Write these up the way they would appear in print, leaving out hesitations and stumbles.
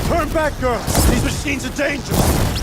Turn back, girl! These machines are dangerous!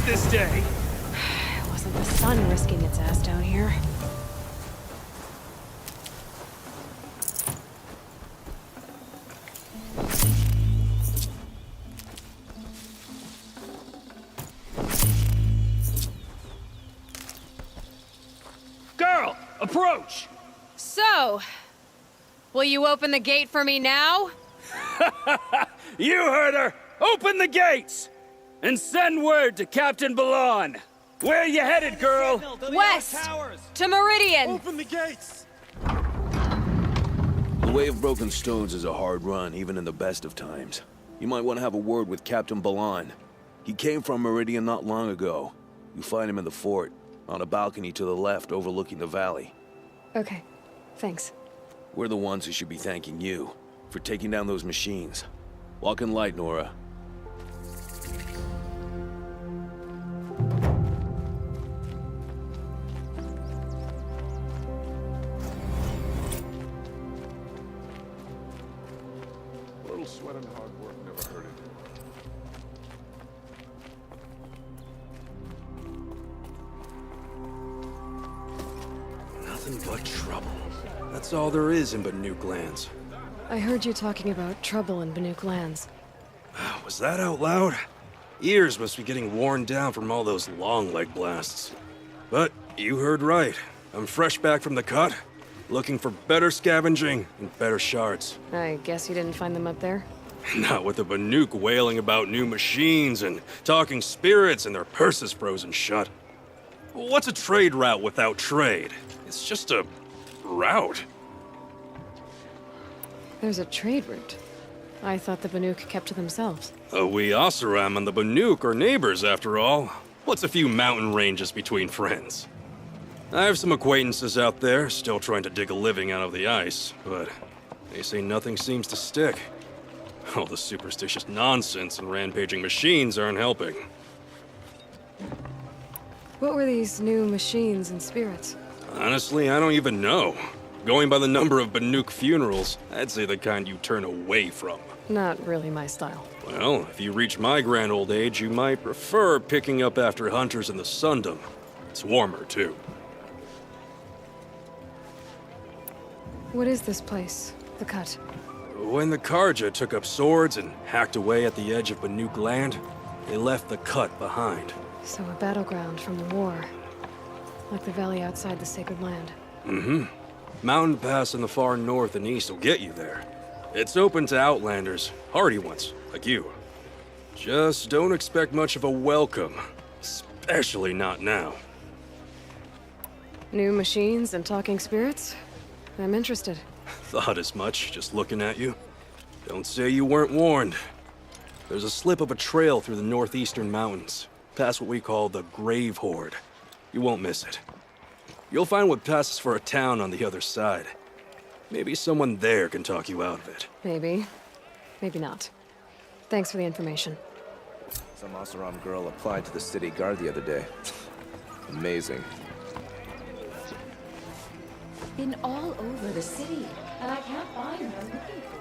This day. It wasn't the sun risking its ass down here. Girl, approach! So, will you open the gate for me now? You heard her! Open the gates! And send word to Captain Balan. Where you headed, girl? West! To Meridian! Open the gates! The Way of Broken Stones is a hard run, even in the best of times. You might want to have a word with Captain Balan. He came from Meridian not long ago. You find him in the fort, on a balcony to the left overlooking the valley. Okay, thanks. We're the ones who should be thanking you for taking down those machines. Walk in light, Nora. Sweat and hard work never hurt it. Nothing but trouble. That's all there is in Banuk lands. I heard you talking about trouble in Banuk lands. Was that out loud? Ears must be getting worn down from all those long leg blasts. But you heard right. I'm fresh back from the cut, looking for better scavenging and better shards. I guess you didn't find them up there? Not with the Banuk wailing about new machines and talking spirits and their purses frozen shut. What's a trade route without trade? It's just a route. There's a trade route. I thought the Banuk kept to themselves. We Oseram and the Banuk are neighbors, after all. What's a few mountain ranges between friends? I have some acquaintances out there, still trying to dig a living out of the ice, but they say nothing seems to stick. All the superstitious nonsense and rampaging machines aren't helping. What were these new machines and spirits? Honestly, I don't even know. Going by the number of Banuk funerals, I'd say the kind you turn away from. Not really my style. Well, if you reach my grand old age, you might prefer picking up after hunters in the Sundom. It's warmer, too. What is this place? The Cut? When the Karja took up swords and hacked away at the edge of Banuk land, they left the Cut behind. So a battleground from the war. Like the valley outside the Sacred Land. Mm-hmm. Mountain Pass in the far north and east will get you there. It's open to outlanders, hardy ones, like you. Just don't expect much of a welcome, especially not now. New machines and talking spirits? I'm interested. Thought as much, just looking at you. Don't say you weren't warned. There's a slip of a trail through the northeastern mountains, past what we call the Grave Horde. You won't miss it. You'll find what passes for a town on the other side. Maybe someone there can talk you out of it. Maybe. Maybe not. Thanks for the information. Some Oseram girl applied to the city guard the other day. Amazing. Been all over the city, and I can't find what I'm looking for.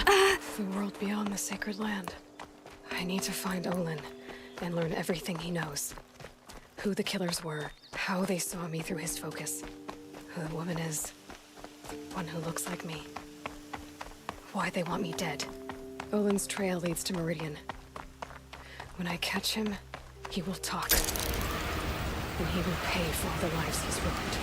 The world beyond the sacred land. I need to find Olin and learn everything he knows. Who the killers were, how they saw me through his focus, who the woman is, one who looks like me. Why they want me dead. Olin's trail leads to Meridian. When I catch him, he will talk. And he will pay for all the lives he's ruined.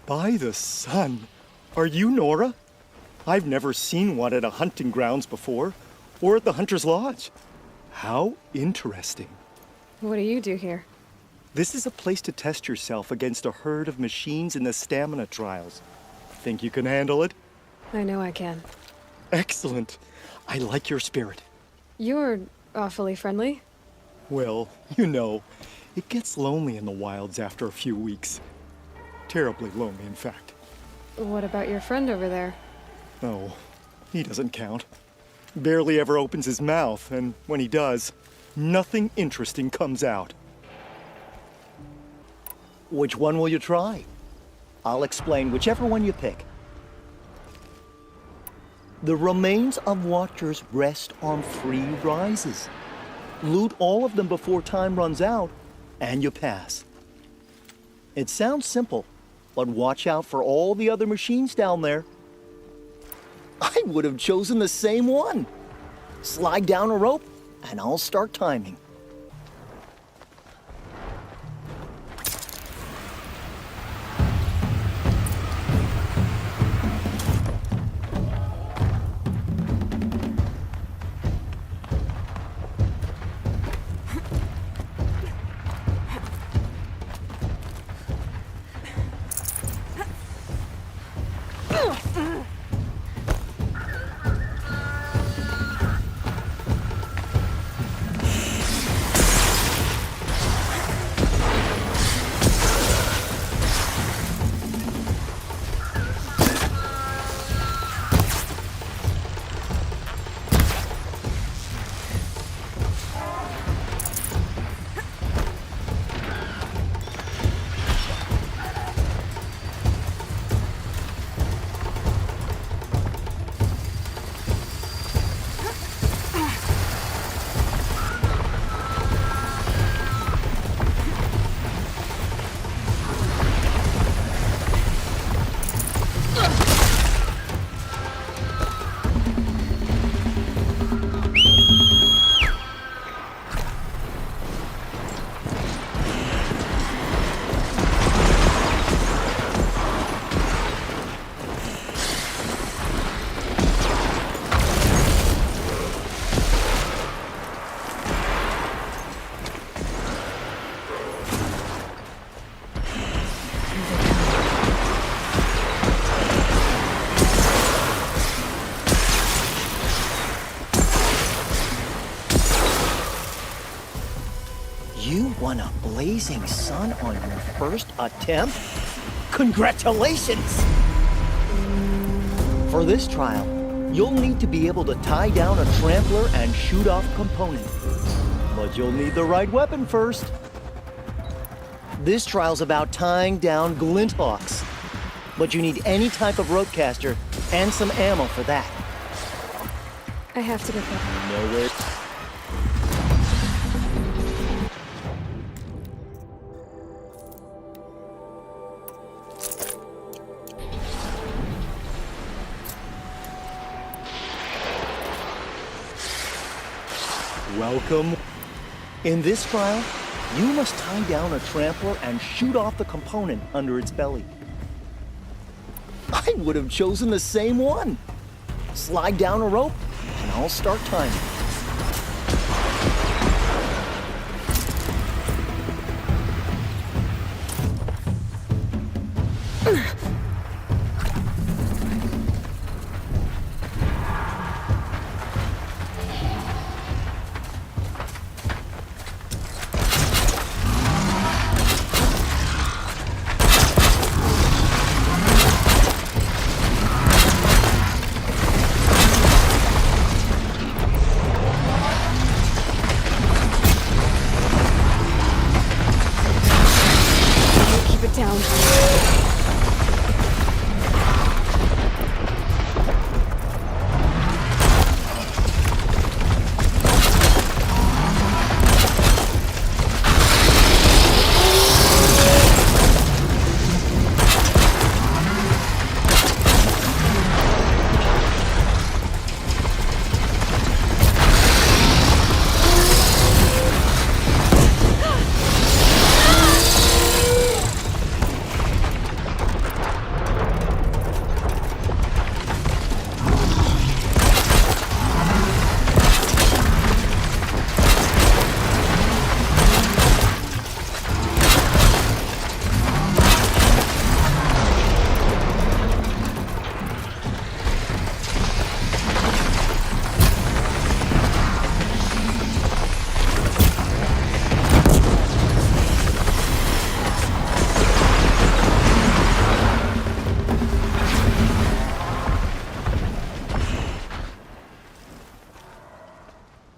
By the sun! Are you Nora? I've never seen one at a hunting grounds before, or at the Hunter's Lodge. How interesting. What do you do here? This is a place to test yourself against a herd of machines in the stamina trials. Think you can handle it? I know I can. Excellent. I like your spirit. You're awfully friendly. Well, you know, it gets lonely in the wilds after a few weeks. Terribly lonely, in fact. What about your friend over there? Oh, he doesn't count. Barely ever opens his mouth, and when he does, nothing interesting comes out. Which one will you try? I'll explain whichever one you pick. The remains of Watchers rest on 3 rises. Loot all of them before time runs out, and you pass. It sounds simple, but watch out for all the other machines down there. I would have chosen the same one. Slide down a rope, and I'll start timing. You won a blazing sun on your first attempt? Congratulations! For this trial, you'll need to be able to tie down a trampler and shoot off components. But you'll need the right weapon first. This trial's about tying down glinthawks. But you need any type of ropecaster and some ammo for that. I have to get that. Nowhere. Welcome. In this trial, you must tie down a trampler and shoot off the component under its belly. I would have chosen the same one. Slide down a rope, and I'll start timing. Keep it down.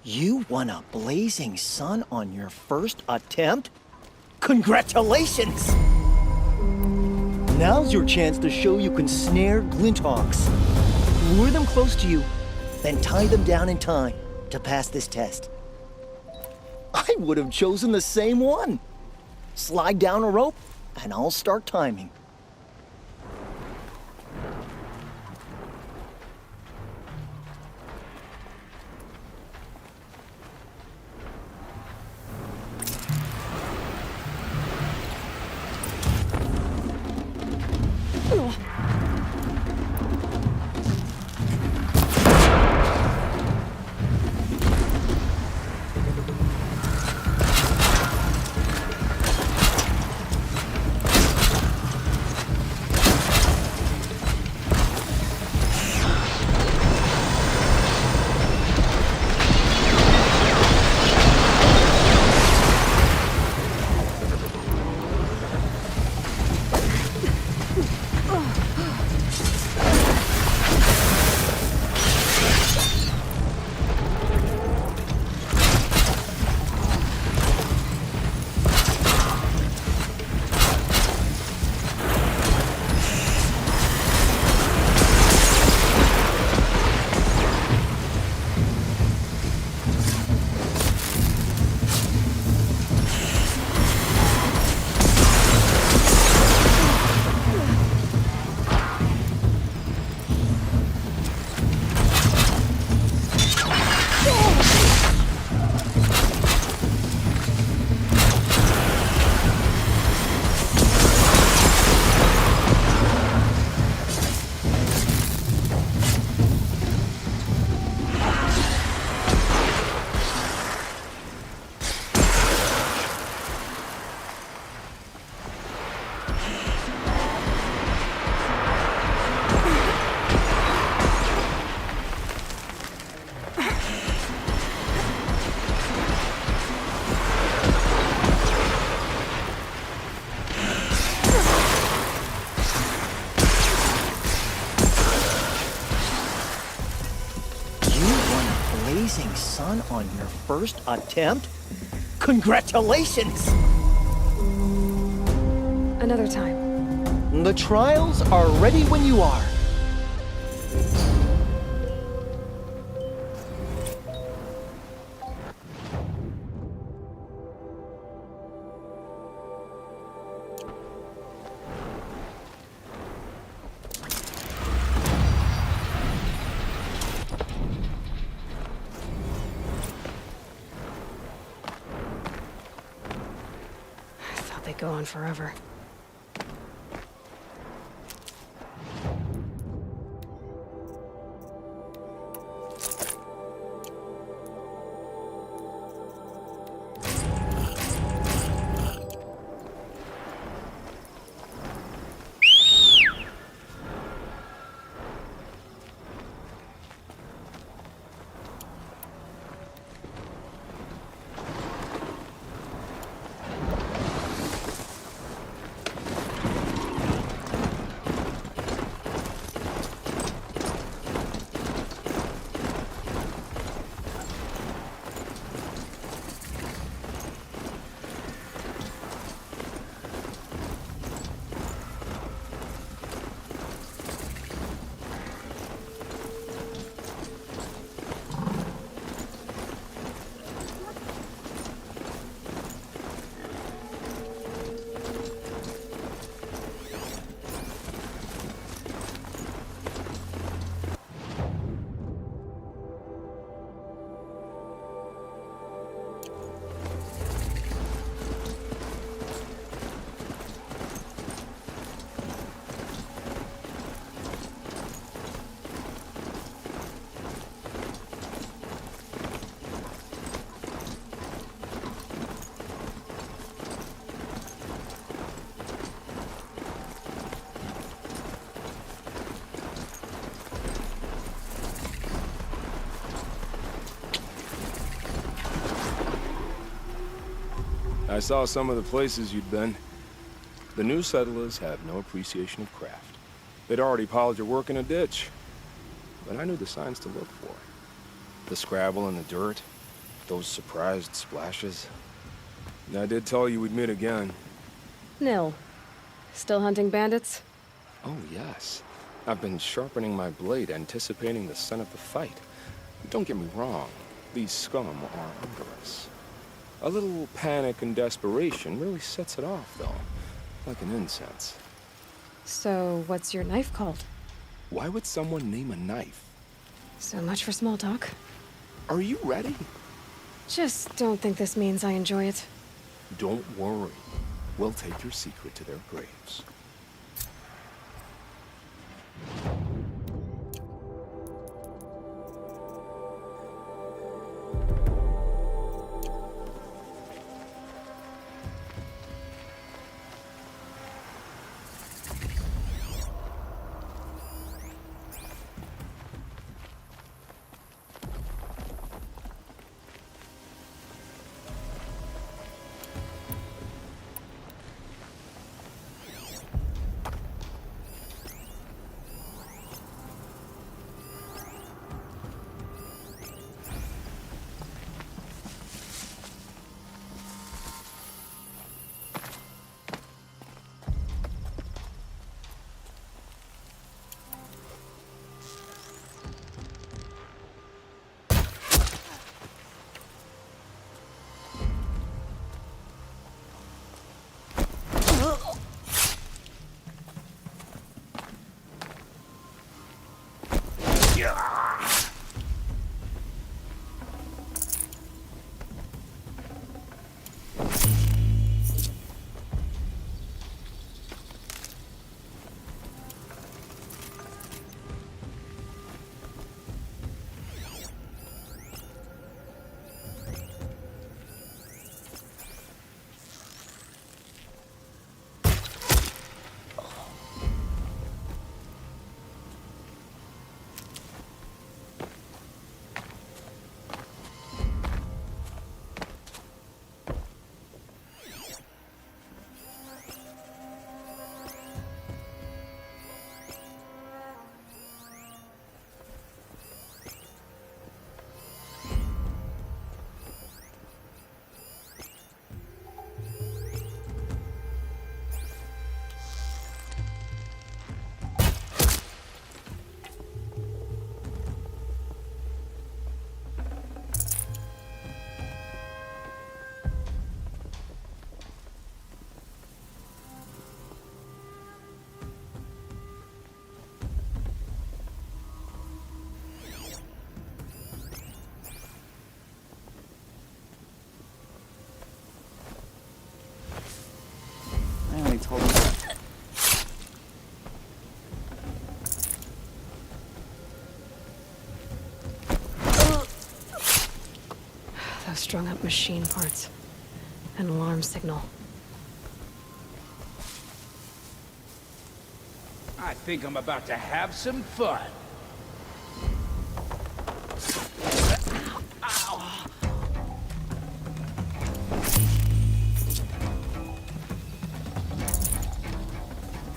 You won a blazing sun on your first attempt? Congratulations! Now's your chance to show you can snare glinthawks. Lure them close to you, then tie them down in time to pass this test. I would have chosen the same one. Slide down a rope, and I'll start timing. Blazing sun on your first attempt? Congratulations! Another time. The trials are ready when you are. I thought they'd go on forever. I saw some of the places you'd been. The new settlers have no appreciation of craft. They'd already piled your work in a ditch. But I knew the signs to look for. The scrabble in the dirt, those surprised splashes. And I did tell you we'd meet again. Nil. Still hunting bandits? Oh, yes. I've been sharpening my blade, anticipating the scent of the fight. Don't get me wrong. These scum are under us. A little panic and desperation really sets it off, though. Like an incense. So, what's your knife called? Why would someone name a knife? So much for small talk. Are you ready? Just don't think this means I enjoy it. Don't worry. We'll take your secret to their graves. strung up machine parts. An alarm signal. I think I'm about to have some fun.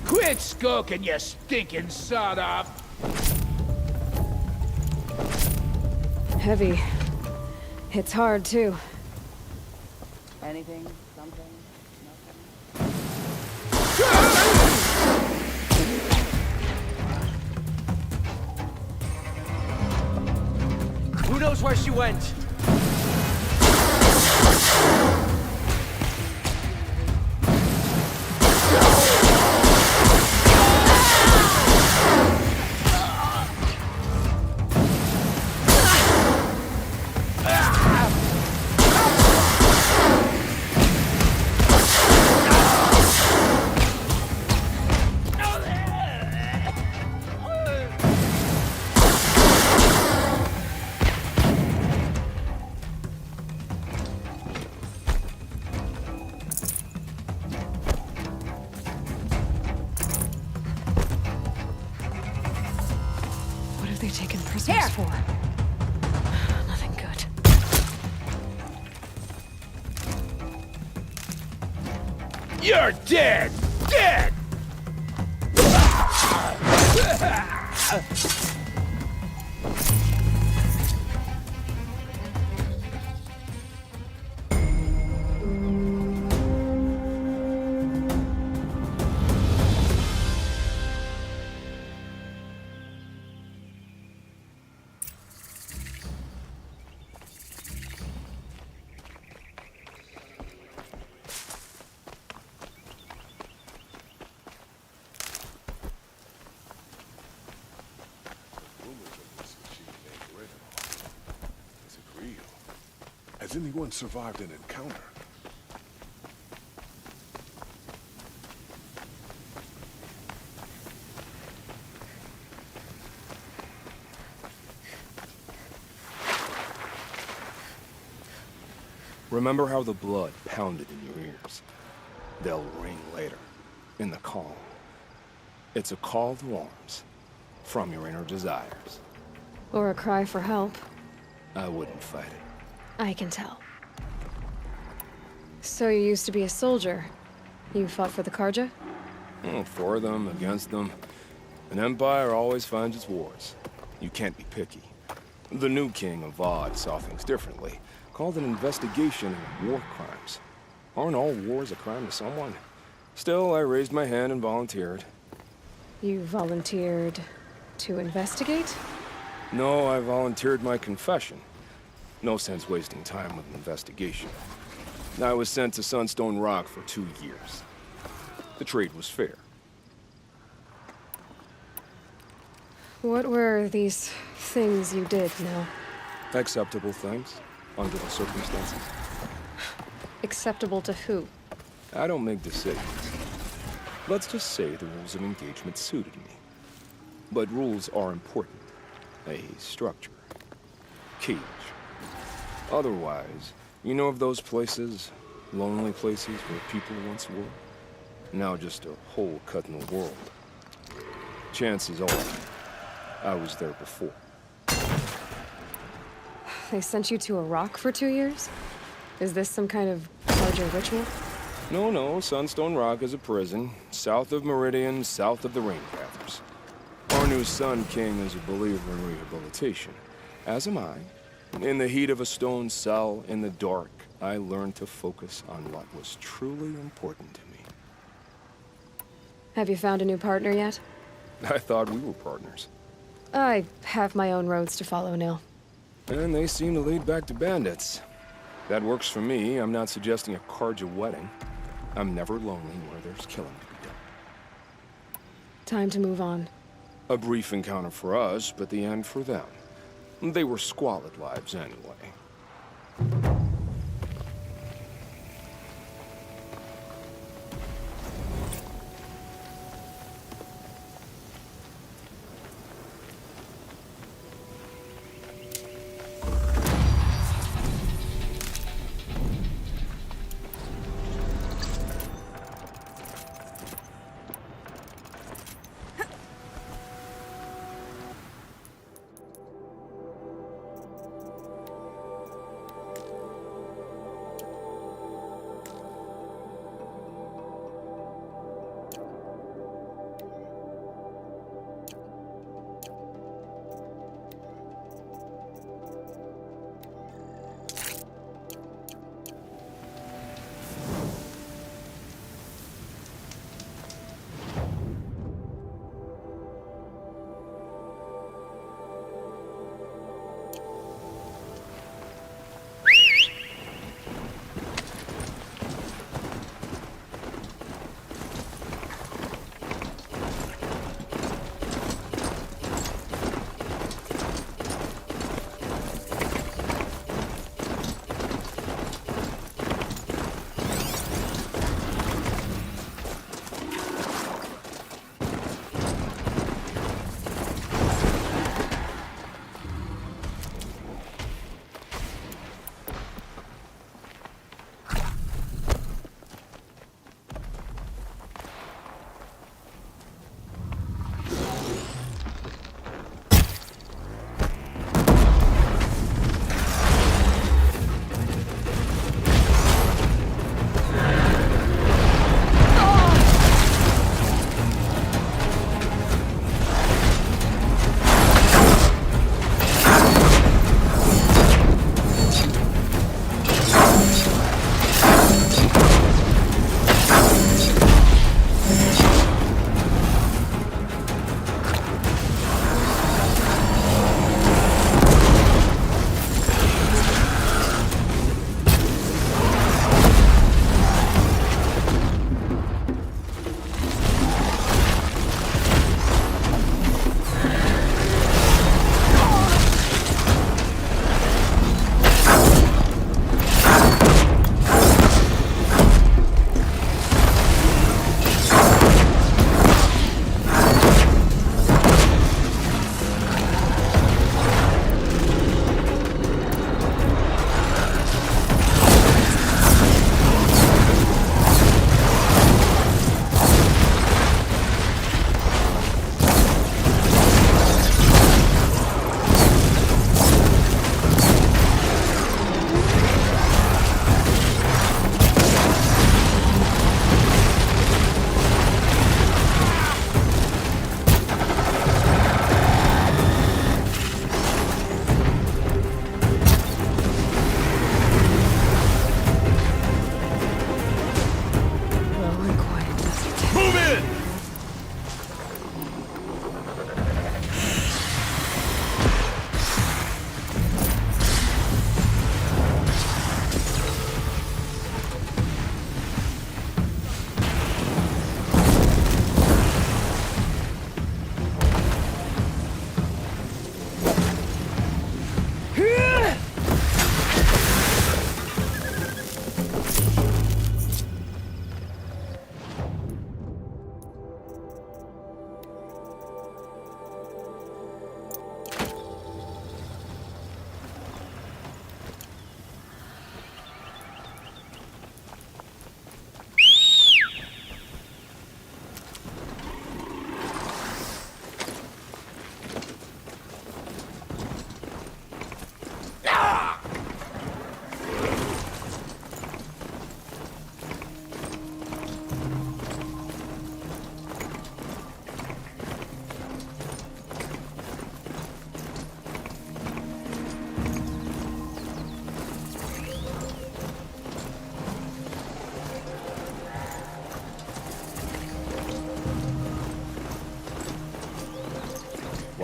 Quit skulking, you stinking sod-off! Heavy. It's hard, too. Anything? Something? Who knows where she went? What have they taken prisoners for? Nothing good. You're dead! Dead! Has anyone survived an encounter? Remember how the blood pounded in your ears? They'll ring later, in the calm. It's a call to arms, from your inner desires. Or a cry for help. I wouldn't fight it. I can tell. So you used to be a soldier. You fought for the Karja? For them, against them. An empire always finds its wars. You can't be picky. The new king of Vod saw things differently. Called an investigation into war crimes. Aren't all wars a crime to someone? Still, I raised my hand and volunteered. You volunteered to investigate? No, I volunteered my confession. No sense wasting time with an investigation. I was sent to Sunstone Rock for 2 years. The trade was fair. What were these things you did, Nil? Acceptable things, under the circumstances. Acceptable to who? I don't make decisions. Let's just say the rules of engagement suited me. But rules are important. A structure. Cage. Otherwise, you know of those places, lonely places where people once were? Now just a hole cut in the world. Chances are, I was there before. They sent you to a rock for 2 years? Is this some kind of larger ritual? No, Sunstone Rock is a prison, south of Meridian, south of the Raingathers. Our new Sun King is a believer in rehabilitation, as am I. In the heat of a stone cell, in the dark, I learned to focus on what was truly important to me. Have you found a new partner yet? I thought we were partners. I have my own roads to follow, Nil. And they seem to lead back to bandits. That works for me. I'm not suggesting a Karja wedding. I'm never lonely where there's killing to be done. Time to move on. A brief encounter for us, but the end for them. They were squalid lives anyway.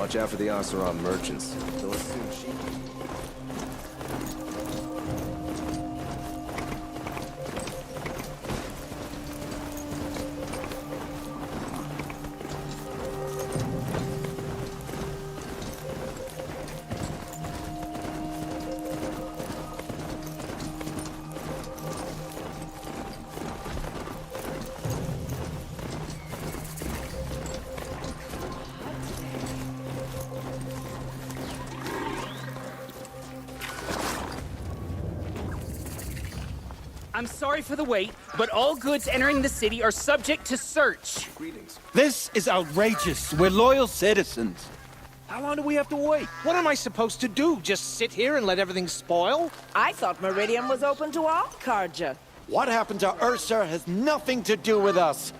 Watch out for the Oseram merchants. They'll assume she... I'm sorry for the wait, but all goods entering the city are subject to search. Greetings. This is outrageous. We're loyal citizens. How long do we have to wait? What am I supposed to do? Just sit here and let everything spoil? I thought Meridian was open to all, Karja. What happened to Ursa has nothing to do with us.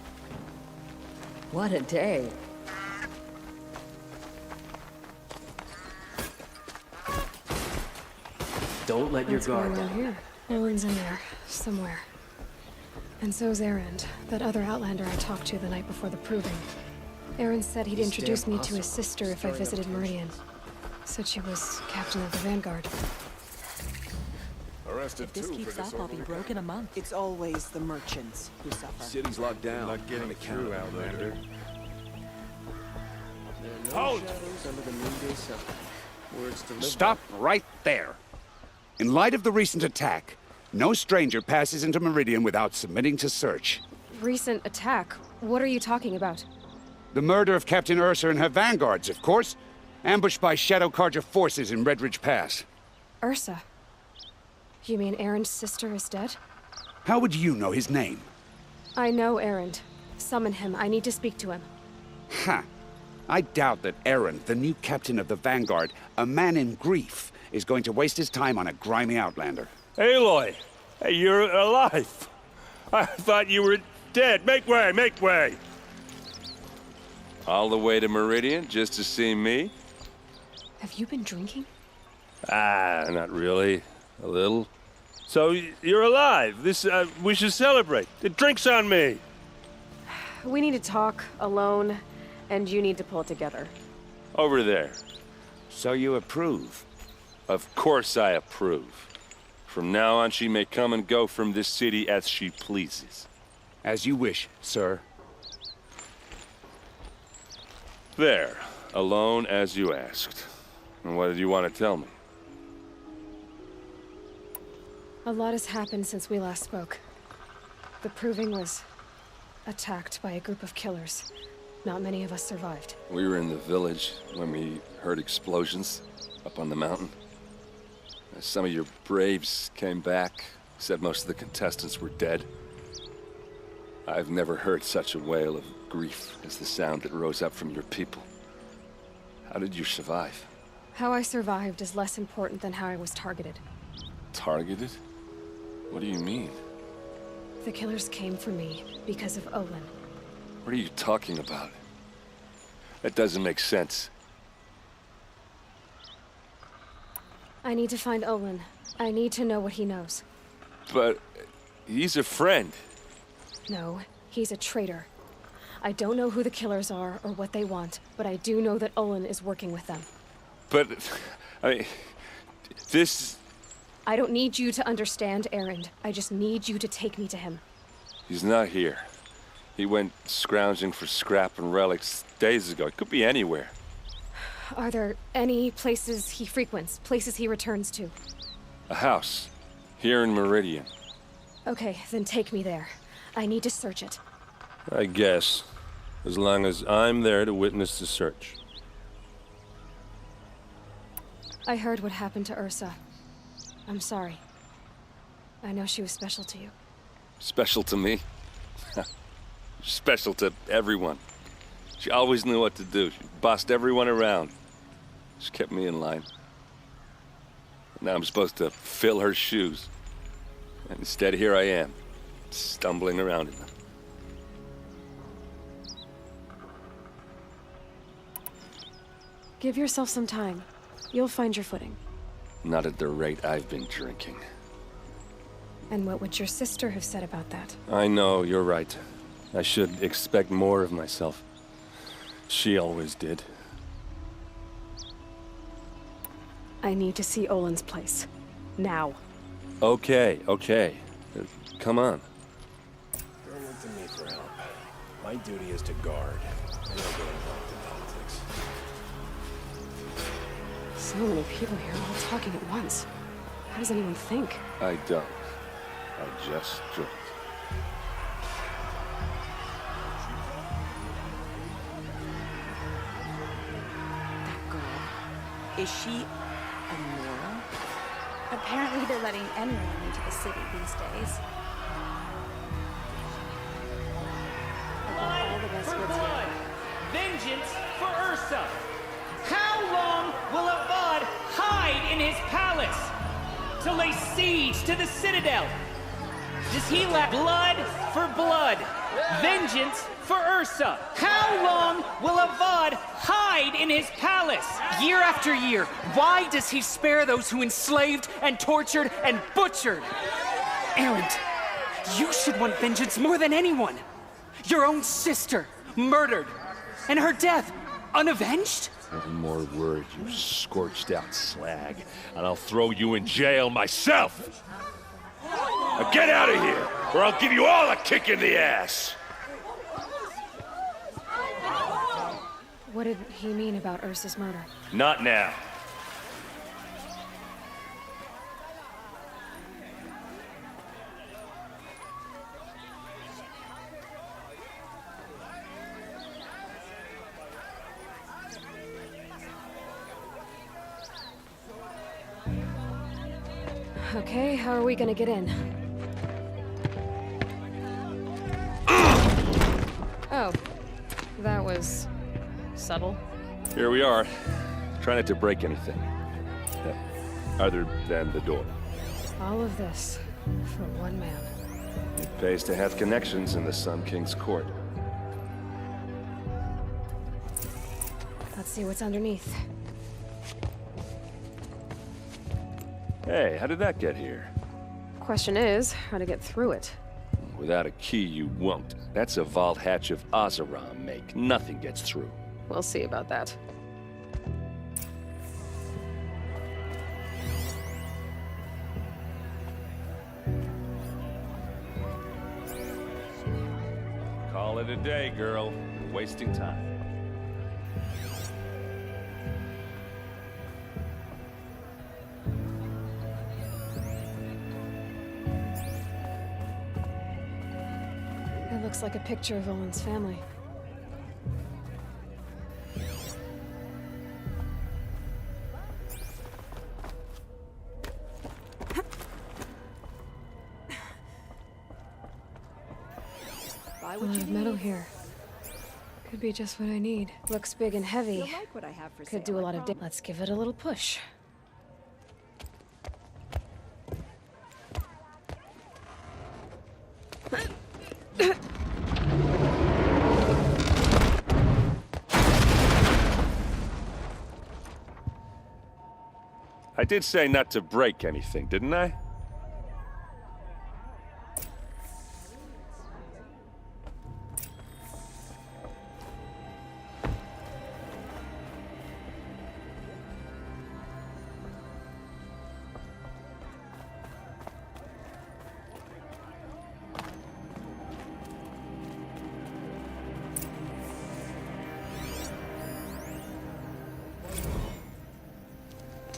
What a day. Don't let your What's guard going on down. here? Olin's in there, somewhere. And so's Erend, that other Outlander I talked to the night before the proving. Erend said he'd introduce me to his sister if I visited Meridian. Said she was captain of the Vanguard. Arrested If this too keeps for up, I'll be disorderly broke in a month. It's always the merchants who suffer. City's locked down. Not getting through, Outlander. Hold! Under the noonday sun. Words delivered. Stop right there. In light of the recent attack, no stranger passes into Meridian without submitting to search. Recent attack? What are you talking about? The murder of Captain Ursa and her vanguards, of course. Ambushed by Shadow Carja forces in Red Ridge Pass. Ursa? You mean Erend's sister is dead? How would you know his name? I know Erend. Summon him. I need to speak to him. Ha! I doubt that Erend, the new captain of the Vanguard, a man in grief, is going to waste his time on a grimy outlander. Aloy! Hey, you're alive! I thought you were dead. Make way, make way! All the way to Meridian just to see me? Have you been drinking? Ah, not really. A little. So, you're alive. We should celebrate. The drink's on me. We need to talk, alone, and you need to pull it together. Over there. So you approve? Of course I approve. From now on, she may come and go from this city as she pleases. As you wish, sir. There. Alone as you asked. And what did you want to tell me? A lot has happened since we last spoke. The Proving was attacked by a group of killers. Not many of us survived. We were in the village when we heard explosions up on the mountain. Some of your braves came back, said most of the contestants were dead. I've never heard such a wail of grief as the sound that rose up from your people. How did you survive? How I survived is less important than how I was targeted. Targeted? What do you mean? The killers came for me because of Olin. What are you talking about? That doesn't make sense. I need to find Olin. I need to know what he knows. But he's a friend. No, he's a traitor. I don't know who the killers are or what they want, but I do know that Olin is working with them. But, I mean, this... I don't need you to understand, Erend. I just need you to take me to him. He's not here. He went scrounging for scrap and relics days ago. It could be anywhere. Are there any places he frequents, places he returns to? A house. Here in Meridian. Okay, then take me there. I need to search it. I guess. As long as I'm there to witness the search. I heard what happened to Ursa. I'm sorry. I know she was special to you. Special to me? Special to everyone. She always knew what to do. She bossed everyone around. She kept me in line. Now I'm supposed to fill her shoes. And instead, here I am, stumbling around in them. Give yourself some time. You'll find your footing. Not at the rate I've been drinking. And what would your sister have said about that? I know, you're right. I should expect more of myself. She always did. I need to see Olin's place. Now. Okay, okay. Come on. Don't look to me for help. My duty is to guard. I don't get involved in politics. So many people here all talking at once. How does anyone think? I don't. I just drink. That girl. Is she a Nora? Apparently they're letting anyone into the city these days. All the best For woods blood! Vengeance for Ursa! How long will Avad hide in his palace? To lay siege to the citadel? Does he lack blood for blood? Vengeance for Ursa! How long will Avad hide in his palace? Year after year, why does he spare those who enslaved and tortured and butchered? Erend, you should want vengeance more than anyone. Your own sister, murdered, and her death, unavenged? One more word, you scorched out slag, and I'll throw you in jail myself! Now get out of here, or I'll give you all a kick in the ass! What did he mean about Ursa's murder? Not now. Okay, how are we gonna get in? Oh, that was subtle. Here we are. Try not to break anything. Other than the door. All of this for one man. It pays to have connections in the Sun King's court. Let's see what's underneath. Hey, how did that get here? Question is, how to get through it. Without a key, you won't. That's a vault hatch of Oseram make. Nothing gets through. We'll see about that. Call it a day, girl. You're wasting time. It looks like a picture of Olin's family. A lot of metal here. Could be just what I need. Looks big and heavy. You'll like what I have for Could sale, do a I lot of. promise. Let's give it a little push. I did say not to break anything, didn't I?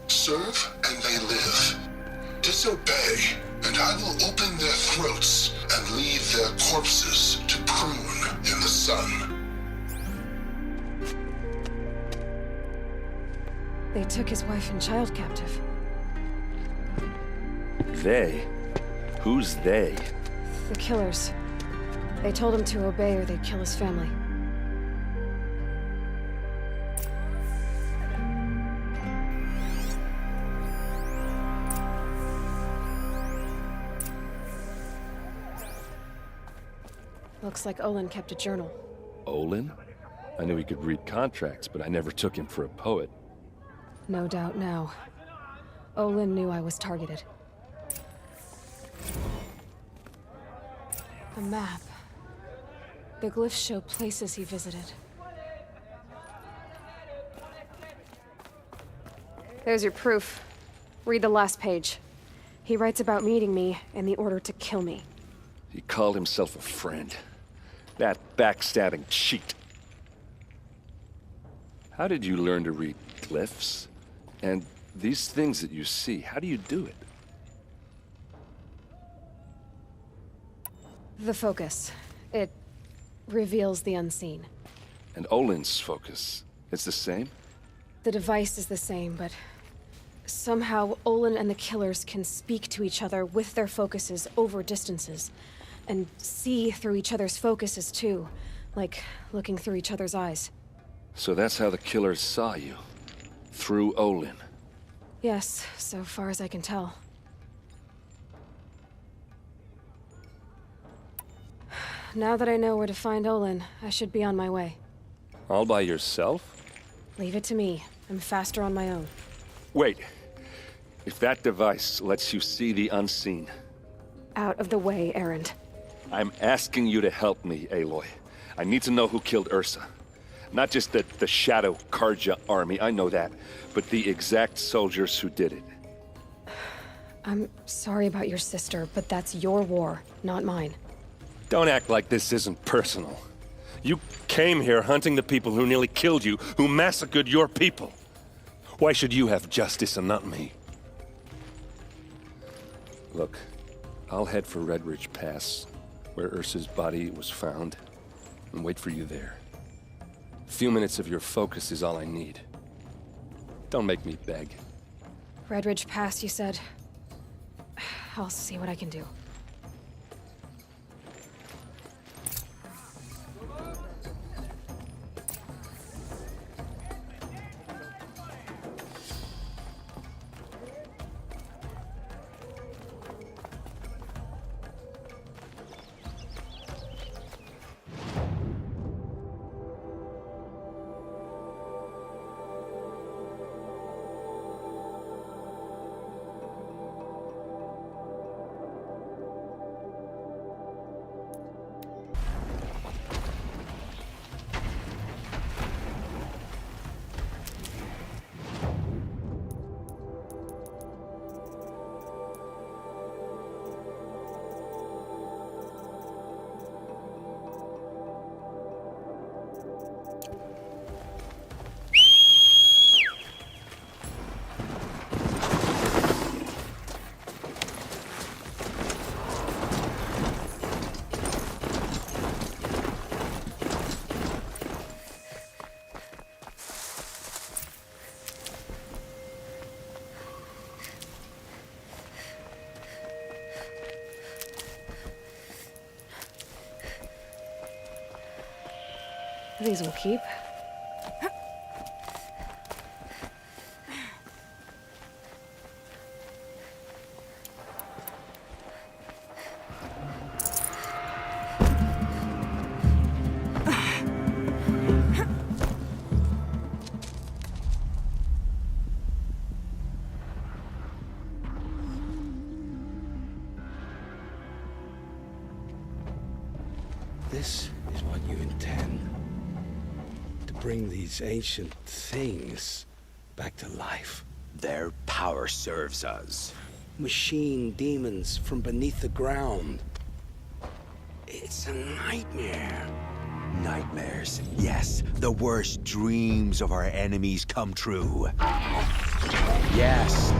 Serve and they live. Disobey, and I will open their throats and leave their corpses to prune in the sun. They took his wife and child captive. They? Who's they? The killers. They told him to obey or they'd kill his family. Looks like Olin kept a journal. Olin? I knew he could read contracts, but I never took him for a poet. No doubt now. Olin knew I was targeted. A map. The glyphs show places he visited. There's your proof. Read the last page. He writes about meeting me and the order to kill me. He called himself a friend. That backstabbing cheat. How did you learn to read glyphs? And these things that you see, how do you do it? The focus. It reveals the unseen. And Olin's focus, it's the same? The device is the same, but somehow Olin and the killers can speak to each other with their focuses over distances. And see through each other's focuses too, like looking through each other's eyes. So that's how the killers saw you? Through Olin? Yes, so far as I can tell. Now that I know where to find Olin, I should be on my way. All by yourself? Leave it to me. I'm faster on my own. Wait. If that device lets you see the unseen... Out of the way, Erend. I'm asking you to help me, Aloy. I need to know who killed Ursa. Not just the Shadow Karja army, I know that, but the exact soldiers who did it. I'm sorry about your sister, but that's your war, not mine. Don't act like this isn't personal. You came here hunting the people who nearly killed you, who massacred your people. Why should you have justice and not me? Look, I'll head for Red Ridge Pass, where Ursa's body was found, and wait for you there. A few minutes of your focus is all I need. Don't make me beg. Red Ridge Pass, you said? I'll see what I can do. These will keep. This is what you intend. Bring these ancient things back to life. Their power serves us. Machine demons from beneath the ground. It's a nightmare. Nightmares, yes. The worst dreams of our enemies come true. Yes.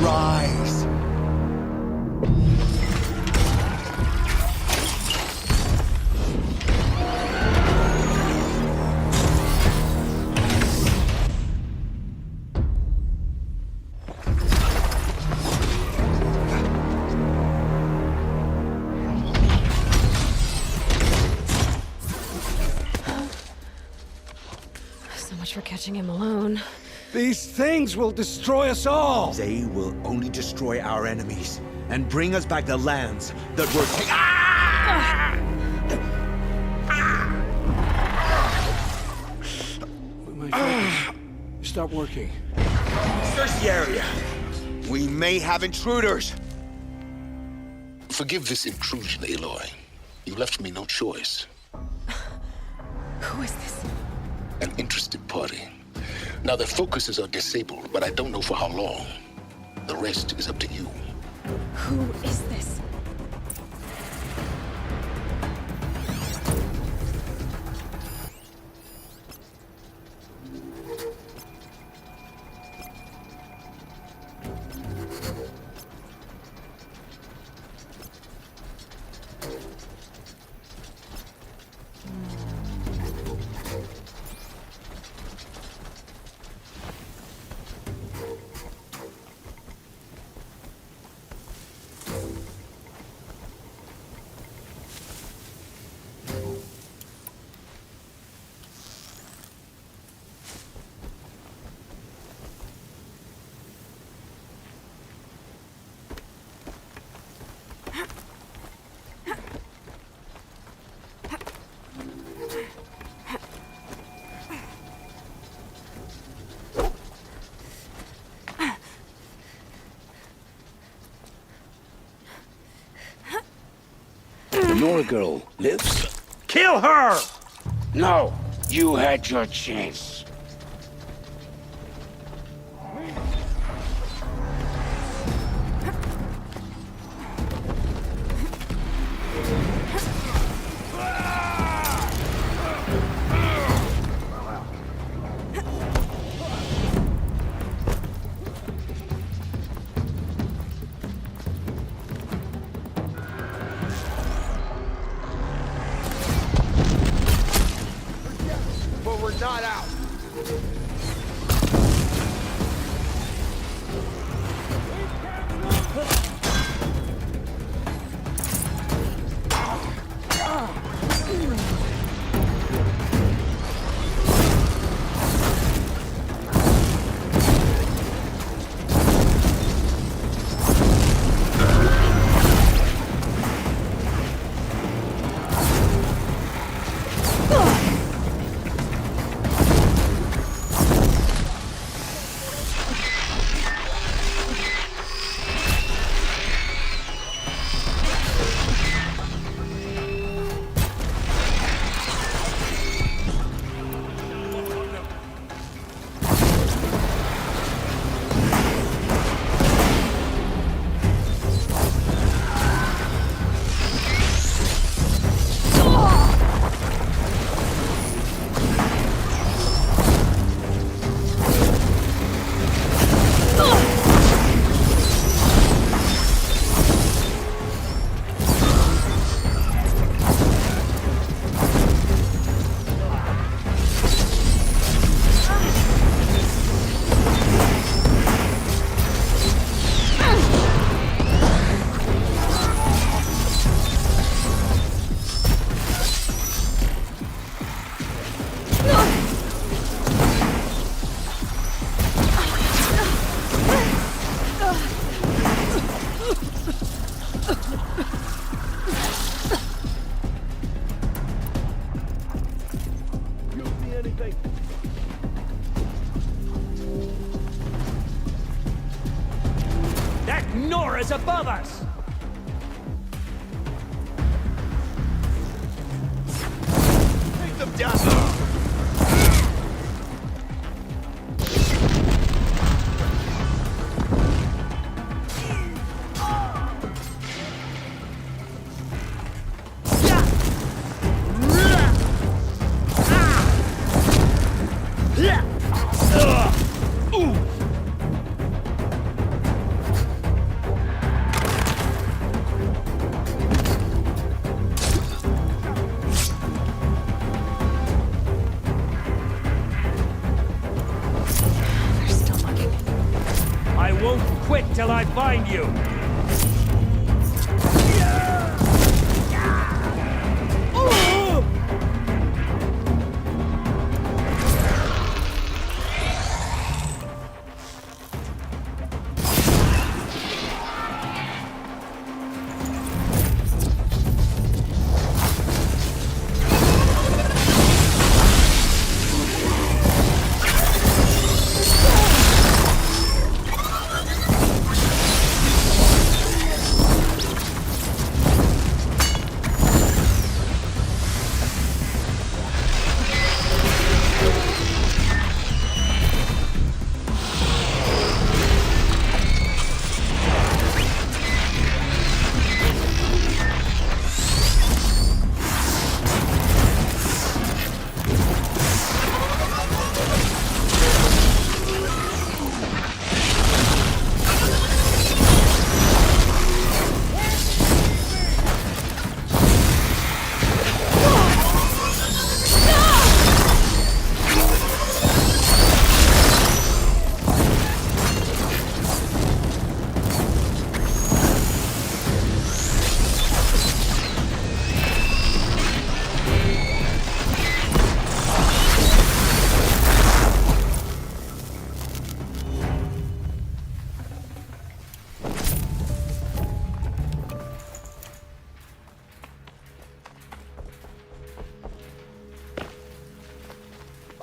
Rise! For catching him alone. These things will destroy us all! They will only destroy our enemies and bring us back the lands that were My focus. Stop working. Search the area. We may have intruders. Forgive this intrusion, Aloy. You left me no choice. Who is this? An interested party. Now, their focuses are disabled, but I don't know for how long. The rest is up to you. Who is this? Nora girl lives? Kill her! No, you had your chance. But we're not out. That Nora's above us! Take them down. I won't quit till I find you!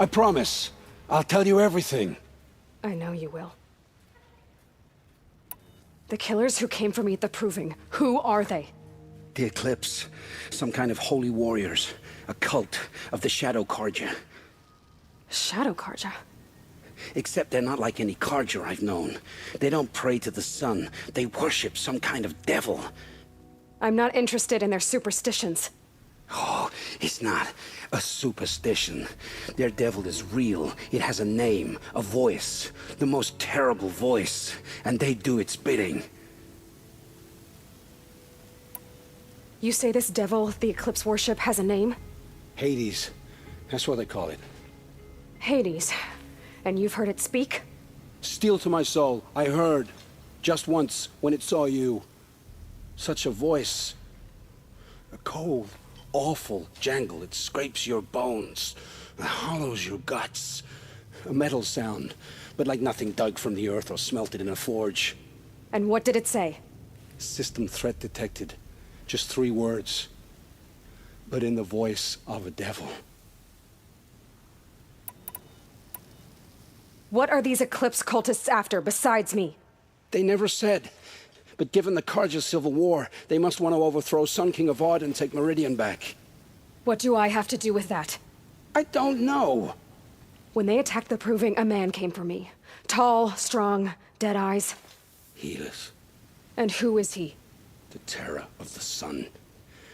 I promise. I'll tell you everything. I know you will. The killers who came for me at the Proving, who are they? The Eclipse. Some kind of holy warriors. A cult of the Shadow Carja. Shadow Carja? Except they're not like any Carja I've known. They don't pray to the sun. They worship some kind of devil. I'm not interested in their superstitions. Oh, it's not a superstition. Their devil is real. It has a name, a voice. The most terrible voice. And they do its bidding. You say this devil the Eclipse worship has a name? Hades. That's what they call it. Hades. And you've heard it speak? Steel to my soul. I heard. Just once, when it saw you. Such a voice. A cold, awful jangle. It scrapes your bones. It hollows your guts. A metal sound, but like nothing dug from the earth or smelted in a forge. And what did it say? System threat detected. Just 3 words. But in the voice of a devil. What are these Eclipse cultists after, besides me? They never said. But given the Carja civil war, they must want to overthrow Sun King Avad and take Meridian back. What do I have to do with that? I don't know. When they attacked the Proving, a man came for me. Tall, strong, dead eyes. Helis. And who is he? The terror of the sun.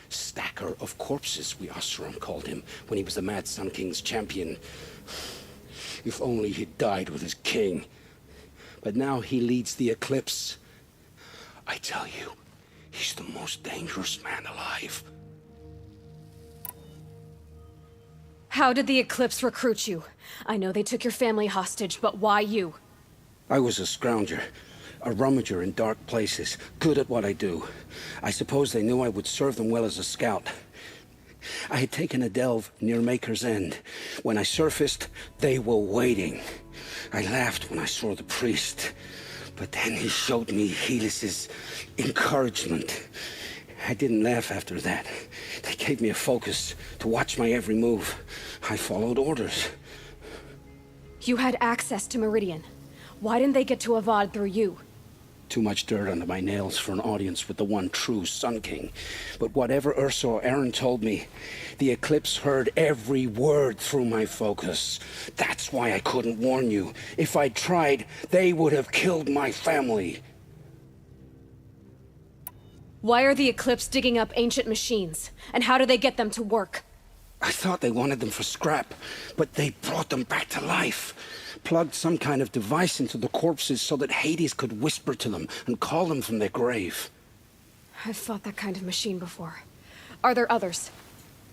Stacker of corpses, we Oseram called him, when he was the Mad Sun King's champion. If only he'd died with his king. But now he leads the Eclipse. I tell you, he's the most dangerous man alive. How did the Eclipse recruit you? I know they took your family hostage, but why you? I was a scrounger, a rummager in dark places, good at what I do. I suppose they knew I would serve them well as a scout. I had taken a delve near Maker's End. When I surfaced, they were waiting. I laughed when I saw the priest. But then he showed me Helis's encouragement. I didn't laugh after that. They gave me a focus to watch my every move. I followed orders. You had access to Meridian. Why didn't they get to Avad through you? Too much dirt under my nails for an audience with the one true Sun King. But whatever Ursa or Aaron told me, the Eclipse heard every word through my focus. That's why I couldn't warn you. If I'd tried, they would have killed my family. Why are the Eclipse digging up ancient machines? And how do they get them to work? I thought they wanted them for scrap, but they brought them back to life. Plugged some kind of device into the corpses so that Hades could whisper to them and call them from their grave. I've fought that kind of machine before. Are there others?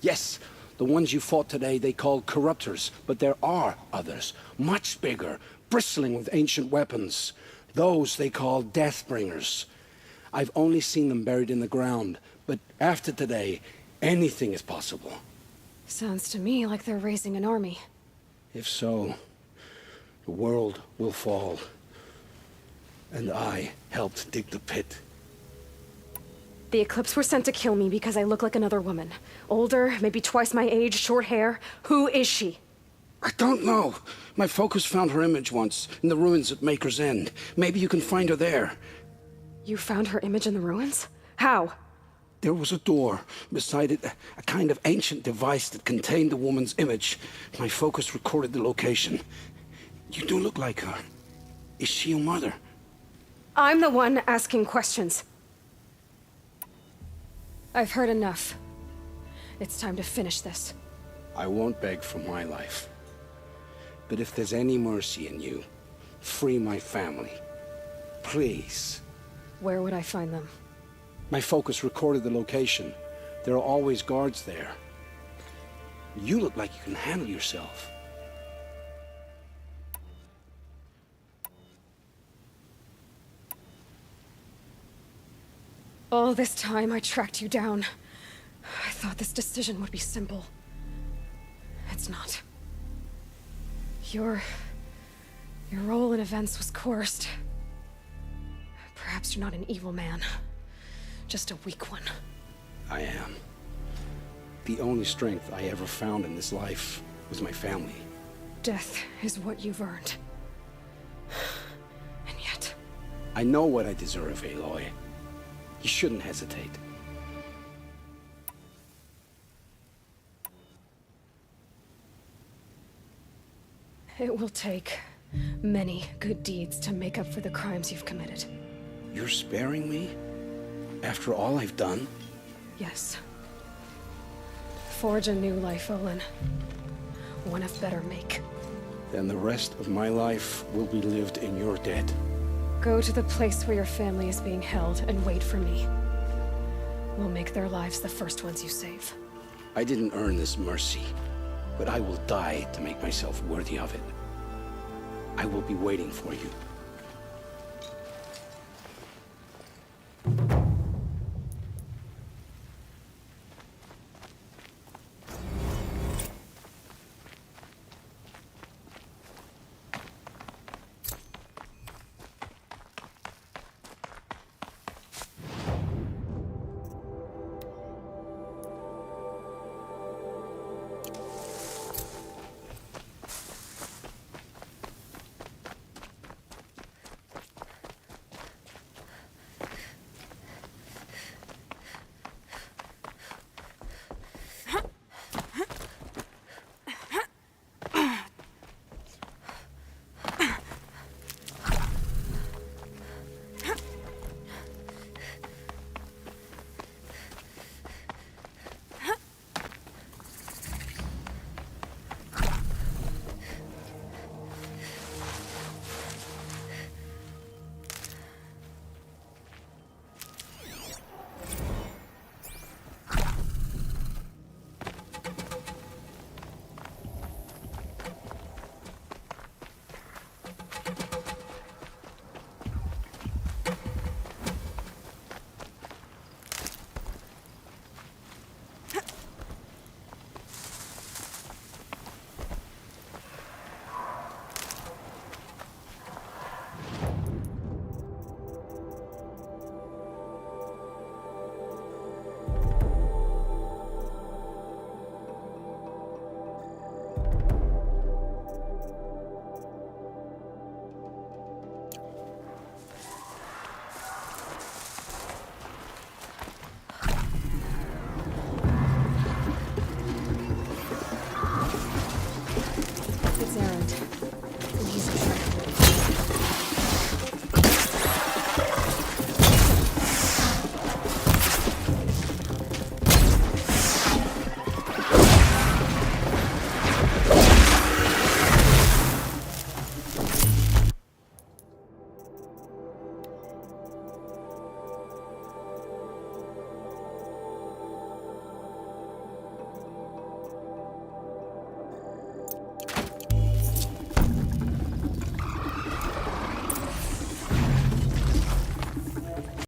Yes, the ones you fought today they called corruptors, but there are others, much bigger, bristling with ancient weapons. Those they call Deathbringers. I've only seen them buried in the ground, but after today, anything is possible. Sounds to me like they're raising an army. If so, the world will fall. And I helped dig the pit. The Eclipse were sent to kill me because I look like another woman. Older, maybe twice my age, short hair. Who is she? I don't know. My focus found her image once, in the ruins at Maker's End. Maybe you can find her there. You found her image in the ruins? How? There was a door. Beside it, a kind of ancient device that contained the woman's image. My focus recorded the location. You do look like her. Is she your mother? I'm the one asking questions. I've heard enough. It's time to finish this. I won't beg for my life. But if there's any mercy in you, free my family. Please. Where would I find them? My focus recorded the location. There are always guards there. You look like you can handle yourself. All this time I tracked you down. I thought this decision would be simple. It's not. Your role in events was coerced. Perhaps you're not an evil man. Just a weak one. I am. The only strength I ever found in this life was my family. Death is what you've earned. And yet... I know what I deserve, Aloy. You shouldn't hesitate. It will take many good deeds to make up for the crimes you've committed. You're sparing me? After all I've done? Yes. Forge a new life, Olin. One of better make. Then the rest of my life will be lived in your debt. Go to the place where your family is being held and wait for me. We'll make their lives the first ones you save. I didn't earn this mercy, but I will die to make myself worthy of it. I will be waiting for you.